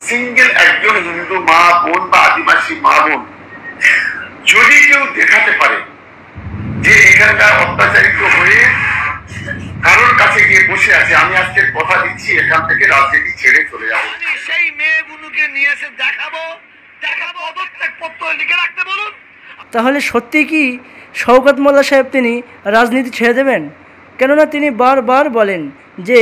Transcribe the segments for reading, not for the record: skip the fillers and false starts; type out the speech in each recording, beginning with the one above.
Single একজন হিন্দু মা বোন বা আদিবাসী মা বোন যদি কেউ দেখাতে পারে যে এখানকার অত্যাচারিত হয়ে কারোর কাছে গিয়ে বসে আছে, আমি আজকে কথা দিচ্ছি এখান থেকে রাজনীতি ছেড়ে চলে যাবো। সেই মেয়েগুলোকে নিয়ে এসে দেখাবো পদত্যাগ পত্র লিখে রাখতে বলুন। তাহলে সত্যি কি শওকত মোল্লা সাহেব তিনি রাজনীতি ছেড়ে দেবেন? কেননা তিনি বারবার বলেন যে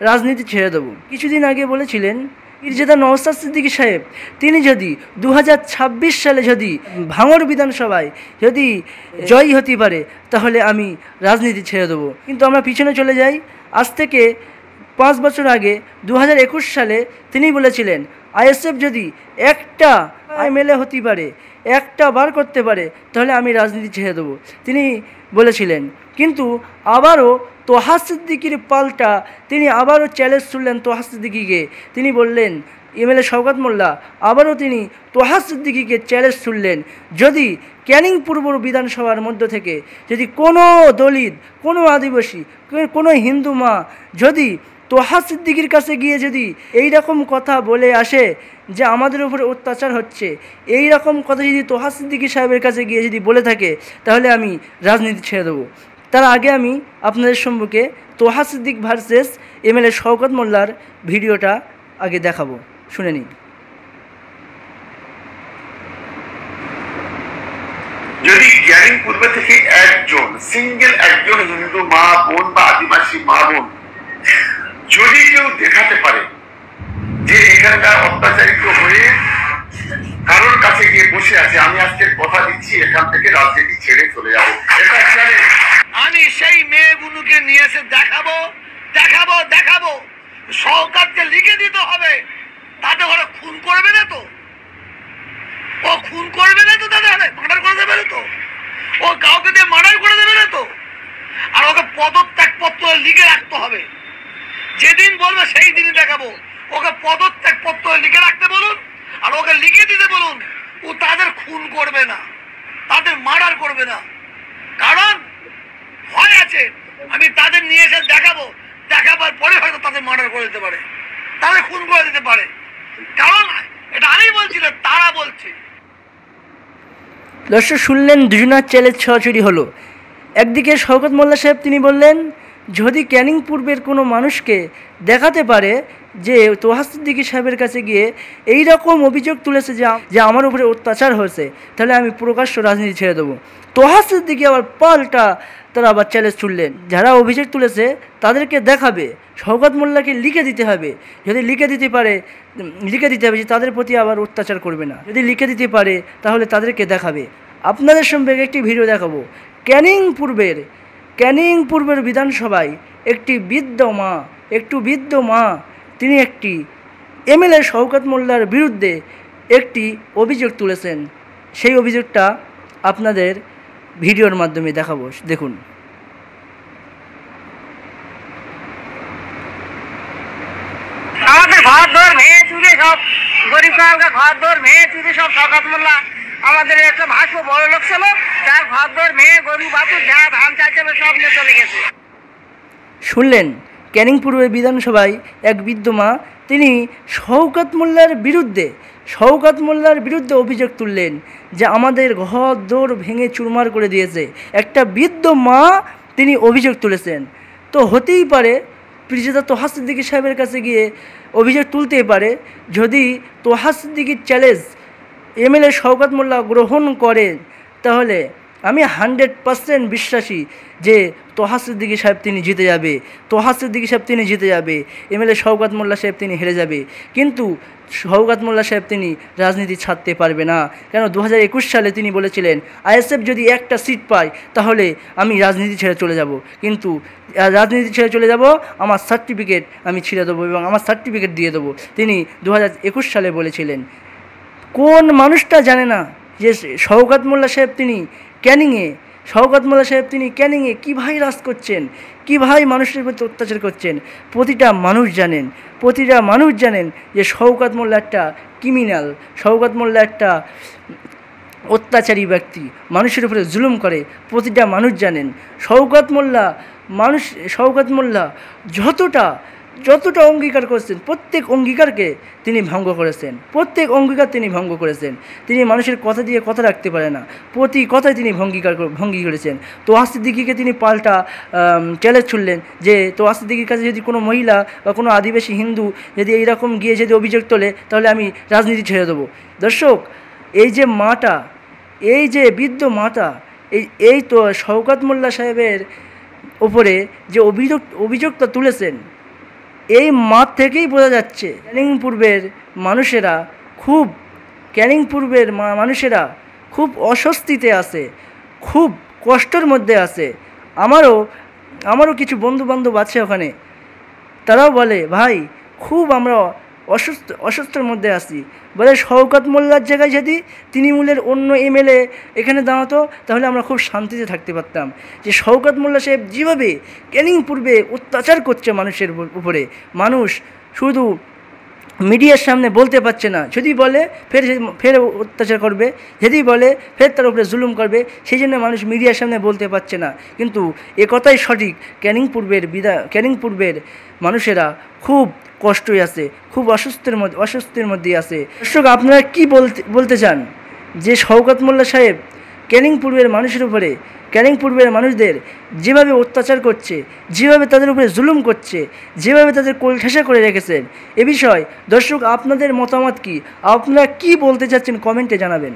রাজনীতি ছেড়ে দেবো। কিছুদিন আগে বলেছিলেন পীরজাদা নওশাদ সিদ্দিকী সাহেব তিনি যদি 2026 সালে যদি ভাঙড় বিধানসভায় যদি জয়ী হতে পারে তাহলে আমি রাজনীতি ছেড়ে দেবো। কিন্তু আমরা পিছনে চলে যাই, আজ থেকে 5 বছর আগে 2021 সালে তিনি বলেছিলেন আইএসএফ যদি একটা এমএলএ হতে পারে, একটা বার করতে পারে, তাহলে আমি রাজনীতি ছেড়ে দেবো তিনি বলেছিলেন। কিন্তু আবারও তোহা সিদ্দিকীর পাল্টা তিনি আবারও চ্যালেঞ্জ ছুড়লেন তোহা সিদ্দিকীকে। তিনি বললেন এমএলএ শওকত মোল্লা আবারও তিনি তোহা সিদ্দিকীকে চ্যালেঞ্জ ছুড়লেন, যদি ক্যানিং পূর্ব বিধানসভার মধ্য থেকে যদি কোনো দলিত, কোনো আদিবাসী, কোনো হিন্দু মা যদি তোহা সিদ্দিকীর কাছে গিয়ে যদি এই রকম কথা বলে আসে যে আমাদের উপরে অত্যাচার হচ্ছে, এই রকম কথা যদি তোহা সিদ্দিকী সাহেবের কাছে গিয়ে যদি বলে থাকে, তাহলে আমি রাজনীতি ছেড়ে দেবো। তার আগে আমি আপনাদের সম্মুখে তোহা সিদ্দিক ভার্সেস এমএলএ শওকত মোল্লার ভিডিওটা আগে দেখাবো, শুনে নিন। যদি ক্যানিং পূর্ব থেকে একজন সিঙ্গেল একজন হিন্দু মা বোন বা আদিবাসী মা বোন যদি কেউ দেখাতে পারে যে এখানকার অত্যাচারিত হয়ে কারোর কাছে গিয়ে বসে আছে, আমি আজকে কথা দিচ্ছি এখান থেকে রাজনীতি ছেড়ে চলে যাবো। এটা জানেন আমি সেই মেয়েগুলোকে নিয়ে এসে দেখাবো সরকারকে লিখে দিতে হবে। তাতে ওরা খুন করবে না তো, ও খুন করবে না তো, তাদের মার্ডার করে দেবে না তো, ও কাউকে দিয়ে মার্ডার করে দেবে না তো। আর ওকে পদত্যাগ পত্র লিখে রাখতে হবে, যেদিন বলবে সেই দিনই দেখাবো। ওকে পদত্যাগ পত্র লিখে রাখতে বলুন, আর ওকে লিখে দিতে বলুন ও তাদের খুন করবে না, তাদের মার্ডার করবে না। কারণ ভয় আছে, আমি তাদের নিয়ে এসে দেখাবার পরে হয়তো তাদের মার্ডার করে দিতে পারে, তাদের খুন করে দিতে পারে। কারণ এটা আমি বলছি না, তারা বলছে। দর্শক শুনলেন, দুজনার চ্যালেঞ্জ ছড়াছড়ি হলো। একদিকে শওকত মোল্লা সাহেব তিনি বললেন যদি ক্যানিং পূর্বের কোনো মানুষকে দেখাতে পারে যে তোহা সিদ্দিকী সাহেবের কাছে গিয়ে এই রকম অভিযোগ তুলেছে যে আমার উপরে অত্যাচার হয়েছে, তাহলে আমি প্রকাশ্য রাজনীতি ছেড়ে দেবো। তোহা সিদ্দিকী আবার পাল্টা তারা আবার চ্যালেঞ্জ ছুড়লেন, যারা অভিযোগ তুলেছে তাদেরকে দেখাবে, শওকত মোল্লাকে লিখে দিতে হবে। যদি লিখে দিতে হবে যে তাদের প্রতি আবার অত্যাচার করবে না। যদি লিখে দিতে পারে তাহলে তাদেরকে দেখাবে। আপনাদের সম্পর্কে একটি ভিডিও দেখাবো। ক্যানিং পূর্বের বিধানসভায় একটি বৃদ্ধ মা তিনি একটি এমএলএ শওকত মোল্লার বিরুদ্ধে একটি অভিযোগ তুলেছেন। সেই অভিযোগটা আপনাদের ভিডিওর মাধ্যমে দেখাবো, দেখুন। আমাদের ঘর দর ভেঙে চুরে সব গরিব কালকে ঘর দর ভেঙে চুরে সব শওকত মোল্লা আমাদের একটা ভাষ্য বড় লোক ছিল, তার ঘর দর ভেঙে গরু বাছুর যা ধান চাইতে সব নিয়ে চলে গেছে। শুনলেন, ক্যানিং পূর্বের বিধানসভায় এক বৃদ্ধ মা তিনি শওকত মোল্লার বিরুদ্ধে অভিযোগ তুললেন যে আমাদের ঘর দোর ভেঙে চুরমার করে দিয়েছে। একটা বৃদ্ধ মা তিনি অভিযোগ তুলেছেন। তো হতেই পারে পীরজাদা তোহা সিদ্দিকী সাহেবের কাছে গিয়ে অভিযোগ তুলতেই পারে। যদি তোহা সিদ্দিকীর চ্যালেঞ্জ এমএলএ শওকত মোল্লা গ্রহণ করেন, তাহলে আমি 100% বিশ্বাসী যে তোহা সিদ্দিকী সাহেব তিনি জিতে যাবে, এমএলএ শওকত মোল্লা সাহেব তিনি হেরে যাবে। কিন্তু শওকত মোল্লা সাহেব তিনি রাজনীতি ছাড়তে পারবে না। কেন 2021 সালে তিনি বলেছিলেন আইএসএফ যদি একটা সিট পায় তাহলে আমি রাজনীতি ছেড়ে চলে যাব, কিন্তু রাজনীতি ছেড়ে চলে যাব, আমার সার্টিফিকেট আমি ছিঁড়ে দেবো এবং আমার সার্টিফিকেট দিয়ে দেবো, তিনি 2021 সালে বলেছিলেন। কোন মানুষটা জানে না যে শওকত মোল্লা সাহেব তিনি ক্যানিংয়ে কীভাবে রাজ করছেন, কীভাবে মানুষের প্রতি অত্যাচার করছেন। প্রতিটা মানুষ জানেন যে শওকত মোল্লা একটা ক্রিমিনাল, শওকত মোল্লা একটা অত্যাচারী ব্যক্তি, মানুষের উপরে জুলুম করে। প্রতিটা মানুষ জানেন শওকত মোল্লা যতটা যতটা অঙ্গীকার করেছেন প্রত্যেক অঙ্গীকারকে তিনি ভঙ্গ করেছেন, প্রত্যেক অঙ্গীকার তিনি ভঙ্গ করেছেন। তিনি মানুষের কথা দিয়ে কথা রাখতে পারে না, প্রতি কথায় তিনি ভঙ্গি করেছেন। তোহা সিদ্দিকীকে তিনি পাল্টা চ্যালেঞ্জ ছুড়লেন যে তোহা সিদ্দিকীর কাছে যদি কোনো মহিলা বা কোনো আদিবাসী হিন্দু যদি এইরকম গিয়ে যদি অভিযোগ তোলে তাহলে আমি রাজনীতি ছেড়ে দেবো। দর্শক, এই যে মাটা, এই যে বৃদ্ধ মাটা, এই তো শওকত মোল্লা সাহেবের ওপরে যে অভিযোগটা তুলেছেন, এই মাঠ থেকেই বোঝা যাচ্ছে ক্যানিং পূর্বের মানুষেরা খুব অস্বস্তিতে আছে, খুব কষ্টের মধ্যে আছে। আমারও কিছু বন্ধুবান্ধব আছে ওখানে, তারাও বলে ভাই খুব আমরা অসুস্থর মধ্যে আছি। বলে শওকত মোল্লার জায়গায় যদি তৃণমূলের অন্য এমএলএ এখানে দাঁড়াতো তাহলে আমরা খুব শান্তিতে থাকতে পারতাম। যে শওকত মোল্লা সাহেব যেভাবে ক্যানিং পূর্বে অত্যাচার করছে মানুষের উপরে, মানুষ শুধু মিডিয়ার সামনে বলতে পারছে না, যদি বলে ফের অত্যাচার করবে, যদি বলে ফের তার উপরে জুলুম করবে, সেই জন্য মানুষ মিডিয়ার সামনে বলতে পারছে না। কিন্তু এ কথাই সঠিক, ক্যানিং পূর্বের মানুষেরা খুব কষ্টই আছে, খুব অস্বস্তির মধ্যে আছে। দর্শক, আপনারা কি বলতে চান যে শওকত মোল্লা সাহেব ক্যানিং পূর্বের মানুষের উপরে, ক্যানিং পূর্বের মানুষদের যেভাবে অত্যাচার করছে, যেভাবে তাদের উপরে জুলুম করছে, যেভাবে তাদের কোলঠাসা করে রেখেছেন, এ বিষয়ে দর্শক আপনাদের মতামত কি? আপনারা কি বলতে চাচ্ছেন কমেন্টে জানাবেন।